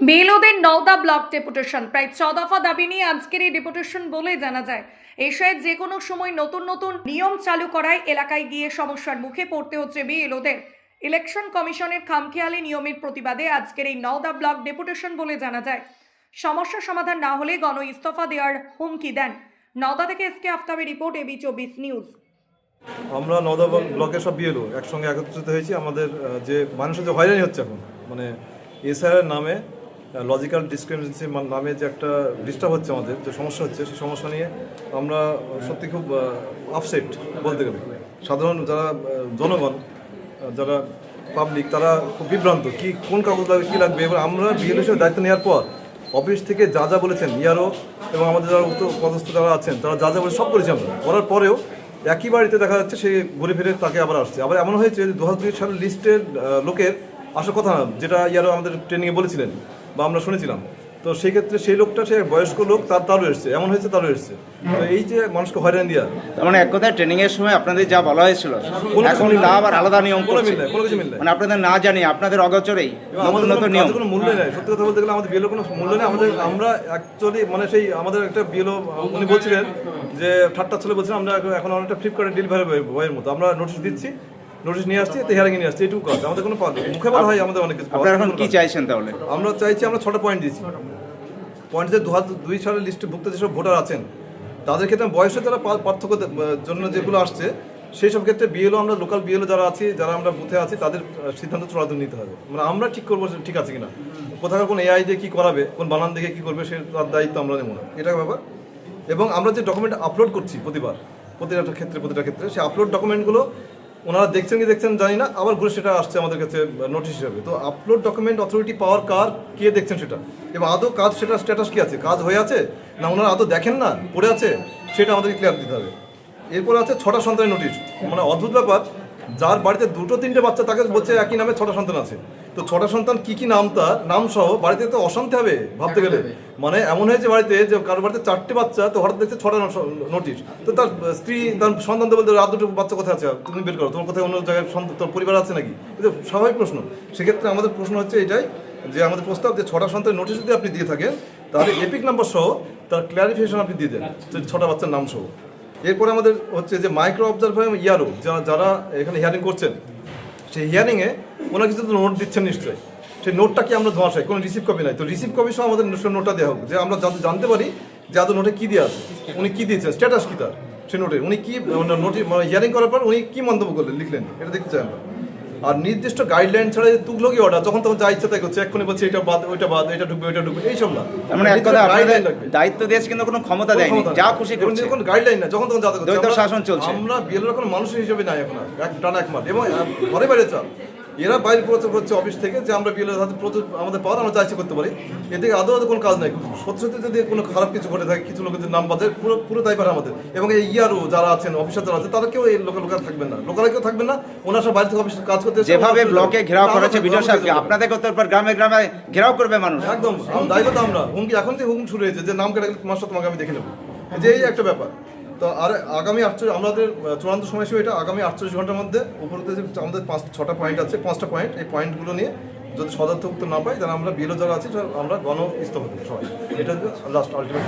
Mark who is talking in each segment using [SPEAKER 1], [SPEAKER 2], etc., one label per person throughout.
[SPEAKER 1] বিএলওদের Nowda block deputation প্রায় 6 দফা দাবি নিয়ে আজকের এই ডেপুটেশন বলে জানা যায়। এশিয়ায় যে কোনো সময় নতুন নতুন নিয়ম চালু করায় এলাকায় গিয়ে সমস্যার মুখে পড়তে হচ্ছে বিএলওদের। ইলেকশন কমিশনের খামখেয়ালি নিয়মের প্রতিবাদে আজকের এই নওদা ব্লক ডেপুটেশন বলে জানা যায়। সমস্যা সমাধান না হলে গণ ইস্তফা দেওয়ার হুমকি দেন। নওদা থেকে এসকে আফতাবের রিপোর্ট, এবি 24 নিউজ।
[SPEAKER 2] আমরা নওদা ব্লকের সব বিএলও একসঙ্গে একত্রিত হয়েছি। আমাদের যে মানুষের যে হয়রানি হচ্ছে এখন, মানে এসআইআর নামে লজিক্যাল ডিসক্রিমিনেন্সি নামে যে একটা ডিস্টার্ব হচ্ছে, আমাদের যে সমস্যা হচ্ছে, সেই সমস্যা নিয়ে আমরা সত্যি খুব আপসেট বলতে গেলে। সাধারণ যারা জনগণ, যারা পাবলিক, তারা খুব বিভ্রান্ত, কি কোন কাগজ লাগবে, কী লাগবে। এবার আমরা বিএলও হিসেবে দায়িত্ব নেওয়ার পর অফিস থেকে যা যা বলেছেন ইয়ারও এবং আমাদের যারা উচ্চ পদস্থ যারা আছেন, তারা যা যা বলে সব করেছি আমরা। করার পরেও একই বাড়িতে দেখা যাচ্ছে সে ঘুরে ফিরে তাকে আবার আসছে। আবার এমন হয়েছে যে 2002 সালের লিস্টের লোকের আসার কথা না, যেটা ইয়ারও আমাদের ট্রেনিংয়ে বলেছিলেন বা আমরা শুনেছিলাম। তো সেই ক্ষেত্রে সেই লোকটা, সে বয়স্ক লোক, তারও এসছে, এমন হয়েছে তারও এসছে। তো এই যে মানুষকে হয়রানি দেওয়া,
[SPEAKER 3] তার মানে এক কথায় ট্রেনিং এর সময় আপনাদের যা বলা হয়েছিল এখন তা আবার আলাদা নিয়ম করছে,
[SPEAKER 2] কোনো কিছু মিল নাই।
[SPEAKER 3] মানে আপনাদের না জানি আপনাদের অগোচরেই
[SPEAKER 2] আমাদের
[SPEAKER 3] নতুন নিয়ম,
[SPEAKER 2] কোনো মূল্য নেই। সত্যি কথা বলতে গেলে আমাদের বিএলও কোনো মূল্য নেই। আমরা অ্যাকচুয়ালি মানে সেই আমাদের একটা বিএলও উনি বলছিলেন যে ঠাট্টা ছেলে বলছিলেন, আমরা এখন অনেকটা ফ্লিপকার্টের ডেলিভারি বয়ের মতো আমরা নোটিশ দিচ্ছি, নোটিশ নিয়ে আসছি, তো হিয়ারিং নিয়ে আসছি, এইটুকু কাজ। আমাদের কোনো মুখে বলা হয় আমাদের অনেক কিছু।
[SPEAKER 3] আপনারা এখন কি চাইছেন তাহলে?
[SPEAKER 2] আমরা চাইছি, আমরা 6টা পয়েন্ট দিচ্ছি। পয়েন্ট যে 2002 সালের লিস্টে যেসব ভোটার আছেন, তাদের ক্ষেত্রে বয়সে যারা পার্থক্য জন্য যেগুলো আসছে, সেই সব ক্ষেত্রে বিএলও, আমরা লোকাল বিএলও যারা আছি, যারা আমরা বুথে আছি, তাদের সিদ্ধান্ত চূড়ান্ত নিতে হবে। মানে আমরা ঠিক করবো ঠিক আছে কিনা, কোথাকার কোন এআই দিয়ে কী করাবে, কোন বানান দেখে কী করবে, সে তার দায়িত্ব আমরা নেব না, এটা ব্যাপার। এবং আমরা যে ডকুমেন্ট আপলোড করছি প্রতিটা ক্ষেত্রে সেই আপলোড ডকুমেন্টগুলো ওনারা দেখছেন কি দেখছেন জানি না, আবার ঘুরে সেটা আসছে আমাদের কাছে নোটিশ হিসাবে। তো আপলোড ডকুমেন্ট অথরিটি পাওয়ার কে দেখছেন সেটা, এবং আদৌ কাজ, সেটা স্ট্যাটাস কী আছে, কাজ হয়ে আছে না ওনারা আদৌ দেখেন না, পড়ে আছে, সেটা আমাদেরকে ক্লিয়ার দিতে হবে। এরপরে আছে 6টা সন্তানের নোটিশ। মানে অদ্ভুত ব্যাপার, যার বাড়িতে 2-3টে বাচ্চা, তাকে বলছে একই নামে 6টা সন্তান আছে। তো 6টা সন্তান কি নাম, তার নাম সহ বাড়িতে তো অশান্তি হবে ভাবতে গেলে। মানে এমন হয়েছে বাড়িতে যে কারোর বাড়িতে 4টে বাচ্চা, তো হঠাৎ দেখছে 6টা নোটিশ। তো তার স্ত্রী, তার সন্তানদের বলতে, আর 2টো বাচ্চা কোথায় আছে, তুমি বের করো, তোমার কোথায় অন্য জায়গায় তোর পরিবার আছে নাকি? এটা স্বাভাবিক প্রশ্ন। সেক্ষেত্রে আমাদের প্রশ্ন হচ্ছে এটাই, যে আমাদের প্রস্তাব যে 6টা সন্তানের নোটিশ যদি আপনি দিয়ে থাকেন, তাহলে এপিক নাম্বার সহ তার ক্লারিফিকেশন আপনি দিয়ে দেন, 6টা বাচ্চার নাম সহ। এরপরে আমাদের হচ্ছে যে মাইক্রো অবজারভার ইয়ারও যারা এখানে হিয়ারিং করছেন, সেই হিয়ারিংয়ে ওনারা কিছু নোট দিচ্ছেন নিশ্চয়ই। সেই নোটটা কি আমরা ধোঁয়াশাই, কোনো রিসিভ কপি নাই। তো রিসিভ কপি সহ আমাদের নোটটা দেওয়া হোক, যে আমরা জানতে পারি যে আদৌ নোটে কী দেওয়া আছে, উনি কী দিয়েছেন, স্ট্যাটাস কী তার, সেই নোটে উনি কী নোটি হিয়ারিং করার পর উনি কী মন্তব্য করলেন, লিখলেন, এটা দেখতে চাই আমরা। আর নির্দিষ্ট গাইডলাইন ছাড়া যে তুগলকি অর্ডার, যখন তখন যা ইচ্ছা তাই করছে, এক্ষুনি বলছে এটা বাদ, ওইটা বাদ, এটা ঢুকবে, ওইটা ঢুকবে, এইসব না।
[SPEAKER 3] মানে এক কথা আপনাদের দায়িত্ব দিয়েছে কিন্তু কোনো ক্ষমতা দেয়নি, যা খুশি করছে,
[SPEAKER 2] কোনো গাইডলাইন না, যখন তখন যা করছে।
[SPEAKER 3] দ্বৈত শাসন চলছে।
[SPEAKER 2] আমরা বিএলওর কোনো মানুষের হিসেবে নাই এখন, একমাত্র, এবং ঘরে বাইরে চাল এরা বাইরে প্রচার করছে অফিস থেকে, যে আমরা বিএলওর হাতে প্রচুর আমাদের পাওয়ার, আমরা চাইছি করতে পারি। এদিকে আদৌ কোনো কাজ নাই। সত্যি যদি কোনো খারাপ কিছু ঘটে থাকে, কিছু লোকের নাম বাজে, পুরো দায়ী পারে আমাদের। এবং এই ইয়ারও যারা আছেন, অফিসার যারা আছে, তারা কেউ এই লোকাল থাকবেন না, কেউ থাকবেন না। ওনার সব বাইরে থেকে অফিসে কাজ করতে,
[SPEAKER 3] যেভাবে ব্লকে ঘেরাও করেছে বিডিও সাহেবকে, আপনাদের তারপর গ্রামে ঘেরাও করবে মানুষ।
[SPEAKER 2] একদম দায়িত্ব তো আমরা হুমকি, এখন থেকে হুমকি শুরু হয়েছে যে নাম কেটে গেলে মাস্টার তোমাকে আমি দেখে নেবো, যে এই একটা ব্যাপার। তো আর আগামী 48, আমাদের চূড়ান্ত সময়সীমা এটা, আগামী 48 ঘন্টার মধ্যে উপরতে যে আমাদের 6টা পয়েন্ট আছে, 5টা পয়েন্ট, এই পয়েন্টগুলো নিয়ে যদি সদর্থ উত্তর না পাই, তাহলে আমরা বিএলও যারা আছি আমরা গণ ইস্তফা দেবো সবাই। এটা লাস্ট আলটিমেট।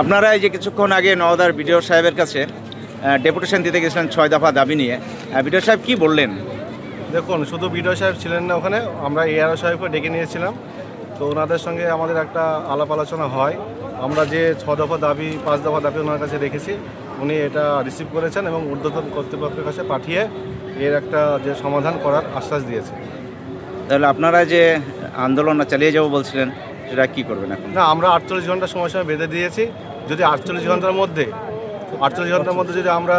[SPEAKER 3] আপনারা এই যে কিছুক্ষণ আগে নওদার বিডিও সাহেবের কাছে ডেপুটেশন দিতে গেছিলেন 6 দফা দাবি নিয়ে, বিডিও সাহেব কি বললেন?
[SPEAKER 4] দেখুন, শুধু বিডিও সাহেব ছিলেন না ওখানে, আমরা এআরও সাহেবকে ডেকে নিয়েছিলাম। তো ওনাদের সঙ্গে আমাদের একটা আলাপ আলোচনা হয়। আমরা যে 6 দফা দাবি, 5 দফা দাবি ওনার কাছে রেখেছি, উনি এটা রিসিভ করেছেন এবং ঊর্ধ্বতন কর্তৃপক্ষের কাছে পাঠিয়ে এর একটা যে সমাধান করার আশ্বাস দিয়েছে।
[SPEAKER 3] তাহলে আপনারা যে আন্দোলন চালিয়ে যাবো বলছিলেন, সেটা কি করবেন এখন?
[SPEAKER 4] না, আমরা 48 ঘন্টা সময় বেঁধে দিয়েছি। যদি 48 ঘন্টার মধ্যে যদি আমরা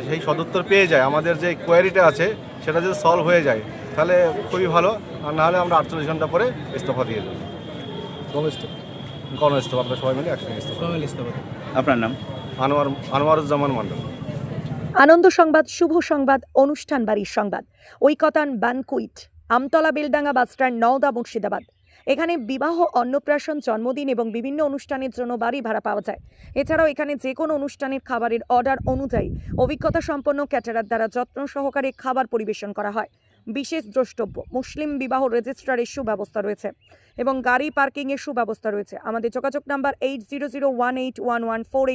[SPEAKER 4] সেই সদুত্তর পেয়ে যাই, আমাদের যে কোয়ারিটা আছে সেটা যদি সলভ হয়ে যায় তাহলে খুবই ভালো, আর নাহলে আমরা 48 ঘন্টা পরে ইস্তফা দিয়ে দেবো। গণইস্তফা আমরা সবাই মিলে একসঙ্গে ইস্তফা।
[SPEAKER 3] আপনার নাম?
[SPEAKER 4] আনোয়ারুজ্জামান মণ্ডল।
[SPEAKER 1] আনন্দ সংবাদ, শুভ সংবাদ, অনুষ্ঠান বাড়ির সংবাদ, ঐকতান বানকুইট, আমতলা বেলডাঙ্গা বাসস্ট্যান্ড, নওদা, মুর্শিদাবাদ। এখানে বিবাহ, অন্নপ্রাশন, জন্মদিন এবং বিভিন্ন অনুষ্ঠানের জন্য বাড়ি ভাড়া পাওয়া যায়। এছাড়াও এখানে যে কোনো অনুষ্ঠানের খাবারের অর্ডার অনুযায়ী অভিজ্ঞতা সম্পন্ন ক্যাটারার দ্বারা যত্ন সহকারে খাবার পরিবেশন করা হয়। বিশেষ দ্রষ্টব্য, মুসলিম বিবাহ রেজিস্ট্রারের সুব্যবস্থা রয়েছে এবং গাড়ি পার্কিংয়ের সুব্যবস্থা রয়েছে। আমাদের যোগাযোগ নাম্বার 80018114